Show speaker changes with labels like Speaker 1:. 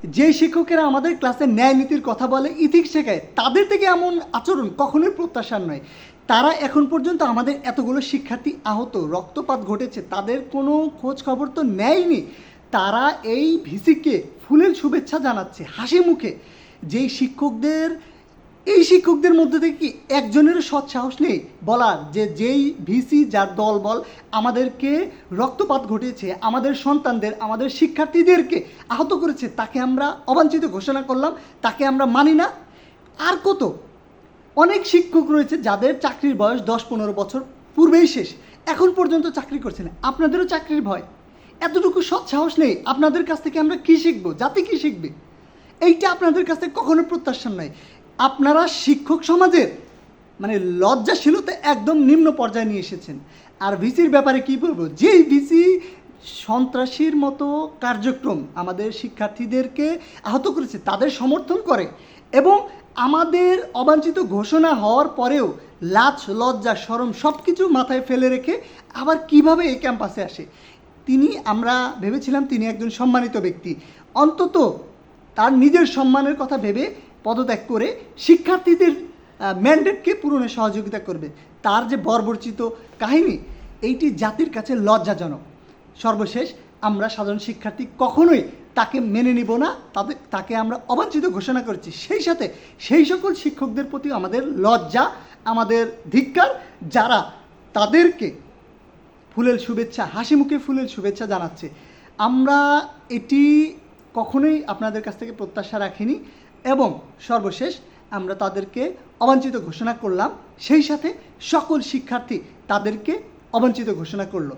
Speaker 1: যে শিক্ষকেরা আমাদের ক্লাসে ন্যায় নীতির কথা বলে, ইথিক্স শেখায়, তাদের থেকে এমন আচরণ কখনোই প্রত্যাশার নয়। তারা এখন পর্যন্ত আমাদের এতগুলো শিক্ষার্থী আহত, রক্তপাত ঘটেছে, তাদের কোনো খোঁজ খবর তো নেয়নি। তারা এই ভিসিকে ফুলেল শুভেচ্ছা জানাচ্ছে হাসি মুখে। এই শিক্ষকদের মধ্যে থেকে কি একজনেরও সৎ সাহস নেই বলার যে যেই ভিসি, যার দল বল আমাদেরকে রক্তপাত ঘটিয়েছে, আমাদের সন্তানদের, আমাদের শিক্ষার্থীদেরকে আহত করেছে, তাকে আমরা অবাঞ্ছিত ঘোষণা করলাম, তাকে আমরা মানি না? আর কত অনেক শিক্ষক রয়েছে যাদের চাকরির বয়স 10-15 বছর পূর্বেই শেষ, এখন পর্যন্ত চাকরি করছে না। আপনাদেরও চাকরির ভয়, এতটুকু সৎ সাহস নেই? আপনাদের কাছ থেকে আমরা কী শিখবো? জাতি কী শিখবে? এইটা আপনাদের কাছ থেকে কখনো প্রত্যাশা নয়। আপনারা শিক্ষক সমাজের মানে লজ্জাশীলতা একদম নিম্ন পর্যায়ে নিয়ে এসেছেন। আর ভিসির ব্যাপারে কি বলবো, যেই ভিসি সন্ত্রাসীর মতো কার্যক্রম আমাদের শিক্ষার্থীদেরকে আহত করেছে তাদের সমর্থন করে এবং আমাদের অবাঞ্ছিত ঘোষণা হওয়ার পরেও লাজ লজ্জা শরম সব কিছু মাথায় ফেলে রেখে আবার কিভাবে এই ক্যাম্পাসে আসে। আমরা ভেবেছিলাম তিনি একজন সম্মানিত ব্যক্তি, অন্তত তার নিজের সম্মানের কথা ভেবে পদত্যাগ করে শিক্ষার্থীদের ম্যান্ডেটকে পূরণে সহযোগিতা করবে। তার যে বর্বরচিত কাহিনী, এইটি জাতির কাছে লজ্জাজনক। সর্বশেষ আমরা সাধারণ শিক্ষার্থী কখনোই তাকে মেনে নিব না, তাকে আমরা অবাঞ্ছিত ঘোষণা করেছি। সেই সাথে সেই সকল শিক্ষকদের প্রতি আমাদের লজ্জা, আমাদের ধিক্কার, যারা তাদেরকে ফুলেল শুভেচ্ছা, হাসি মুখে ফুলেল শুভেচ্ছা জানাচ্ছে। আমরা এটি কখনোই আপনাদের কাছ থেকে প্রত্যাশা রাখিনি এবং সর্বশেষ আমরা তাদেরকে অবাঞ্ছিত ঘোষণা করলাম, সেই সাথে সকল শিক্ষার্থী তাদেরকে অবাঞ্ছিত ঘোষণা করলো।